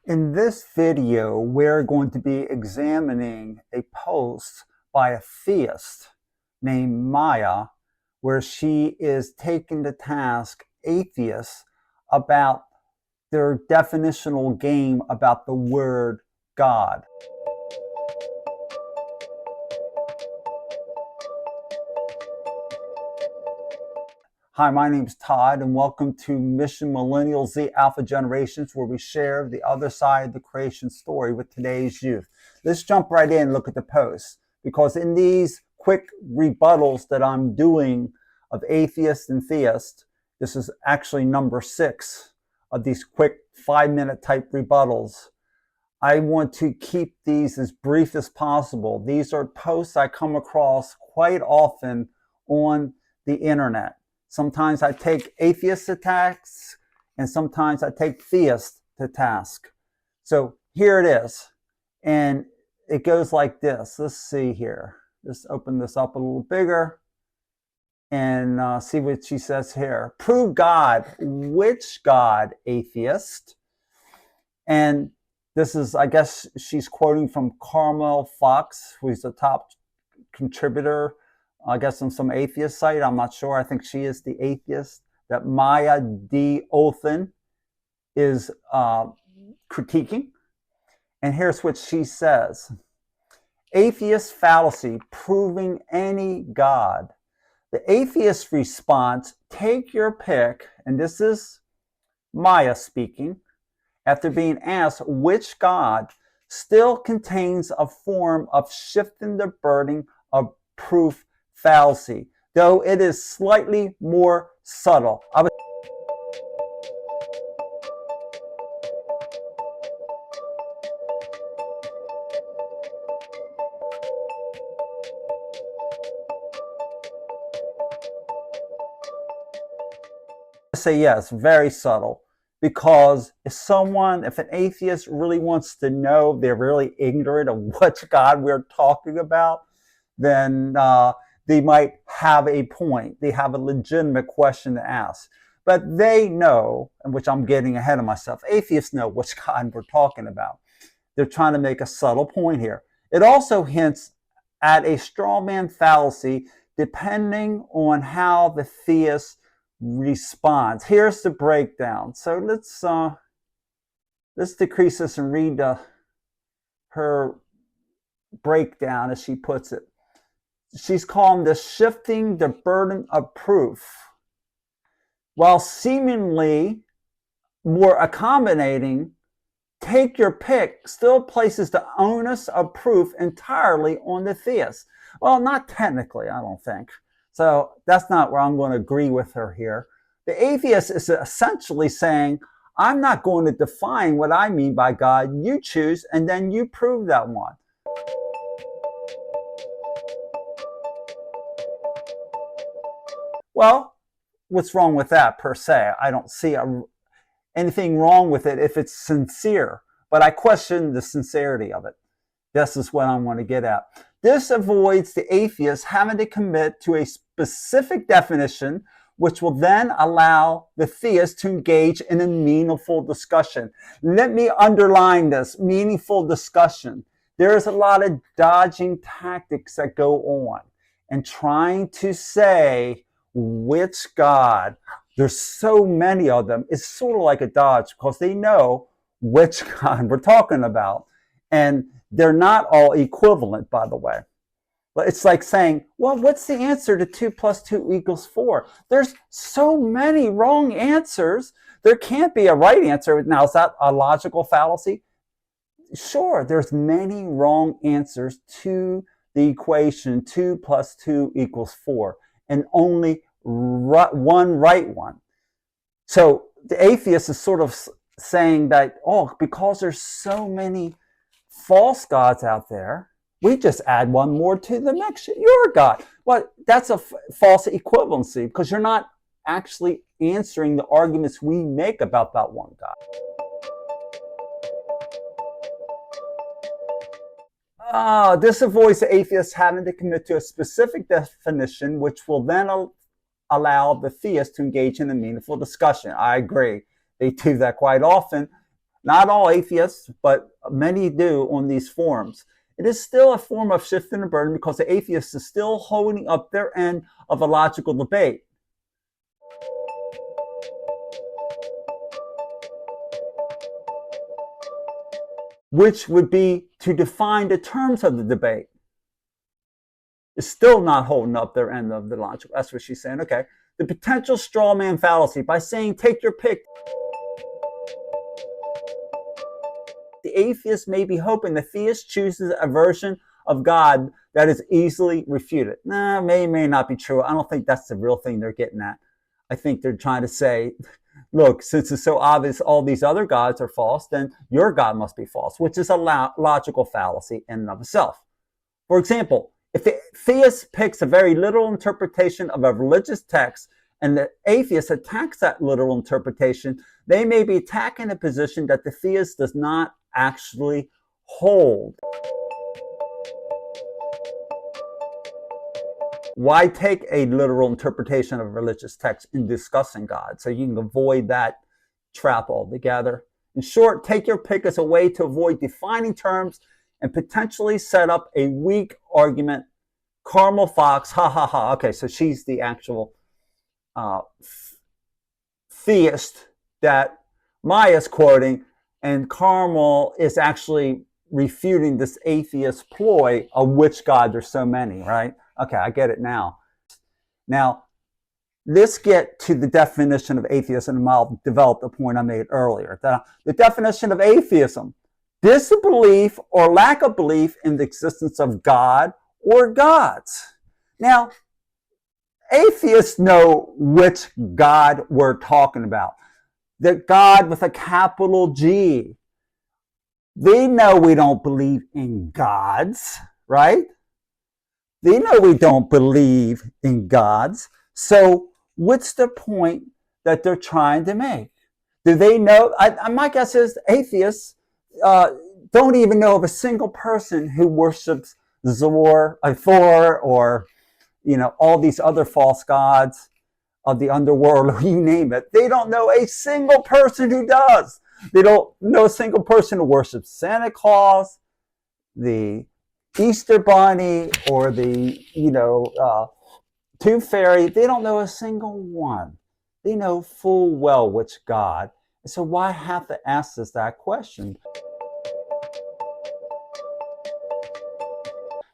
In this video, we're going to be examining a post by a theist named Maya, where she is taking to task atheists about their definitional game about the word God. Hi, my name is Todd, and welcome to Mission Millennial Z Alpha Generations, where we share the other side of the creation story with today's youth. Let's jump right in and look at the post, because in these quick rebuttals that I'm doing of atheists and theists, this is actually number 6 of these quick 5-minute type rebuttals. I want to keep these as brief as possible. These are posts I come across quite often on the internet. Sometimes I take atheists to task, and sometimes I take theists to task. So here it is. And it goes like this. Let's see here. Let's open this up a little bigger and see what she says here. Prove God. Which God, atheist? And this is, I guess she's quoting from Carmel Fox, who's the top contributor, I guess, on some atheist site. I'm not sure. I think she is the atheist that Maya D. Othen is critiquing. And here's what she says. Atheist fallacy, proving any God. The atheist response, take your pick, and this is Maya speaking, after being asked which God, still contains a form of shifting the burden of proof fallacy, though it is slightly more subtle. Say yes, very subtle, because if an atheist really wants to know, they're really ignorant of which God we're talking about, then they might have a point. They have a legitimate question to ask. But they know, and which I'm getting ahead of myself, atheists know which God we're talking about. They're trying to make a subtle point here. It also hints at a straw man fallacy depending on how the theist responds. Here's the breakdown. So let's decrease this and read her breakdown as she puts it. She's calling this shifting the burden of proof. While seemingly more accommodating, take your pick still places the onus of proof entirely on the theist. Well, not technically, I don't think. So that's not where I'm going to agree with her here. The atheist is essentially saying, I'm not going to define what I mean by God. You choose, and then you prove that one. Well, what's wrong with that per se? I don't see anything wrong with it if it's sincere, but I question the sincerity of it. This is what I want to get at. This avoids the atheist having to commit to a specific definition, which will then allow the theist to engage in a meaningful discussion. Let me underline this, meaningful discussion. There's a lot of dodging tactics that go on, and trying to say which God, there's so many of them, it's sort of like a dodge, because they know which God we're talking about. And they're not all equivalent, by the way. But it's like saying, well, what's the answer to 2 + 2 = 4? There's so many wrong answers. There can't be a right answer. Now, is that a logical fallacy? Sure, there's many wrong answers to the equation 2 + 2 = 4, and only one right one. So the atheist is sort of saying that, because there's so many false gods out there, we just add one more to the mix. You're a God. Well, that's a false equivalency, because you're not actually answering the arguments we make about that one God. This avoids the atheist having to commit to a specific definition, which will then allow the theist to engage in a meaningful discussion. I agree. They do that quite often. not all atheists, but many do on these forums. It is still a form of shifting the burden because the atheist is still holding up their end of a logical debate. Which would be to define the terms of the debate. Is still not holding up their end of the logic. That's what she's saying. Okay. The potential straw man fallacy by saying, take your pick. The atheist may be hoping the theist chooses a version of God that is easily refuted. May not be true. I don't think that's the real thing they're getting at. I think they're trying to say, look, since it's so obvious all these other gods are false, then your God must be false, which is a logical fallacy in and of itself. For example, if the theist picks a very literal interpretation of a religious text and the atheist attacks that literal interpretation, they may be attacking a position that the theist does not actually hold. Why take a literal interpretation of a religious text in discussing God? So you can avoid that trap altogether. In short, take your pick as a way to avoid defining terms and potentially set up a weak argument. Carmel Fox, ha ha ha. Okay, so she's the actual theist that Maya's quoting, and Carmel is actually refuting this atheist ploy of which God there's so many, right? Okay, I get it now. Now, let's get to the definition of atheism, and I'll develop the point I made earlier. The definition of atheism: disbelief or lack of belief in the existence of God or gods. Now, atheists know which God we're talking about. The God with a capital G. They know we don't believe in gods, right? They know we don't believe in gods. So what's the point that they're trying to make? Do they know? My guess is atheists don't even know of a single person who worships Thor, or all these other false gods of the underworld, you name it. They don't know a single person who does. They don't know a single person who worships Santa Claus, the Easter Bunny, or the Tooth Fairy. They don't know a single one. They know full well which God. So why have to ask us that question?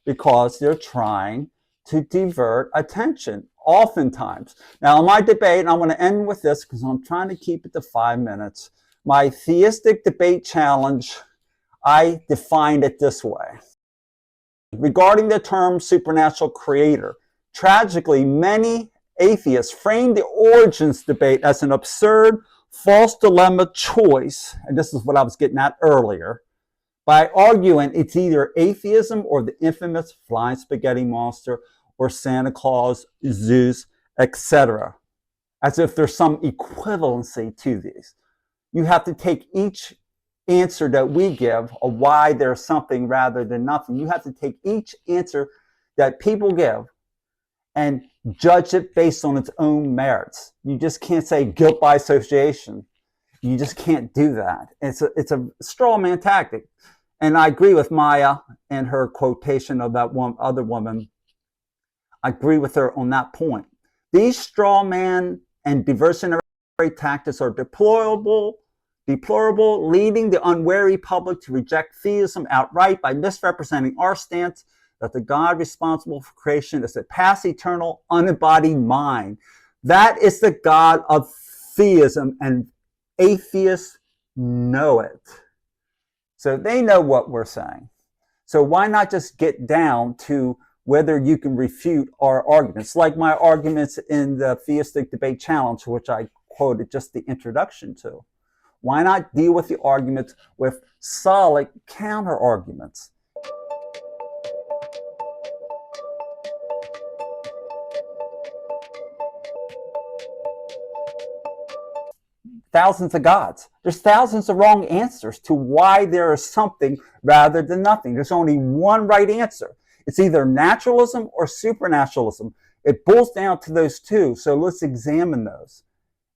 Because they're trying to divert attention, oftentimes. Now, in my debate, and I want to end with this because I'm trying to keep it to 5 minutes. My theistic debate challenge, I defined it this way. Regarding the term supernatural creator, tragically, many atheists frame the origins debate as an absurd, false dilemma choice, and this is what I was getting at earlier, by arguing it's either atheism or the infamous flying spaghetti monster or Santa Claus, Zeus, etc., as if there's some equivalency to these. You have to take each answer that we give of why there's something rather than nothing. You have to take each answer that people give and judge it based on its own merits. You just can't say guilt by association. You just can't do that. It's a straw man tactic. And I agree with Maya and her quotation of that one other woman. I agree with her on that point. These straw man and diversionary tactics are deplorable, leading the unwary public to reject theism outright by misrepresenting our stance that the God responsible for creation is a past eternal, unembodied mind. That is the God of theism, and atheists know it. So they know what we're saying. So why not just get down to whether you can refute our arguments, like my arguments in the Theistic Debate Challenge, which I quoted just the introduction to. Why not deal with the arguments with solid counter arguments? Thousands of gods. There's thousands of wrong answers to why there is something rather than nothing. There's only one right answer. It's either naturalism or supernaturalism. It boils down to those two. So let's examine those.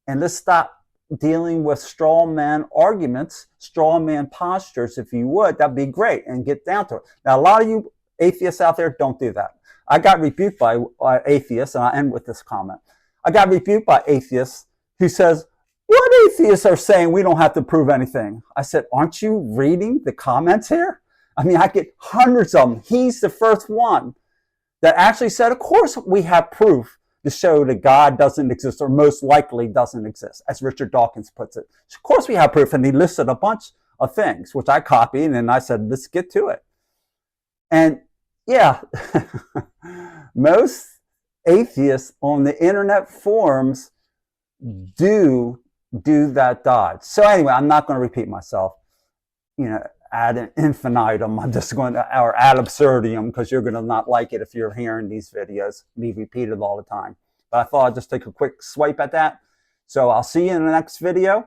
And let's stop dealing with straw man arguments, straw man postures, if you would, that'd be great, and get down to it. Now, a lot of you atheists out there don't do that. I got rebuked by atheists, and I end with this comment. I got rebuked by atheists who says, what atheists are saying we don't have to prove anything? I said, aren't you reading the comments here? I mean, I get hundreds of them. He's the first one that actually said, of course we have proof to show that God doesn't exist, or most likely doesn't exist, as Richard Dawkins puts it. Of course we have proof, and he listed a bunch of things, which I copied, and I said, let's get to it. And yeah, most atheists on the internet forums do that dodge. So anyway, I'm not going to repeat myself, ad infinitum. I'm just going to, or ad absurdum, because you're going to not like it if you're hearing these videos be repeated all the time. But I thought I'd just take a quick swipe at that. So I'll see you in the next video.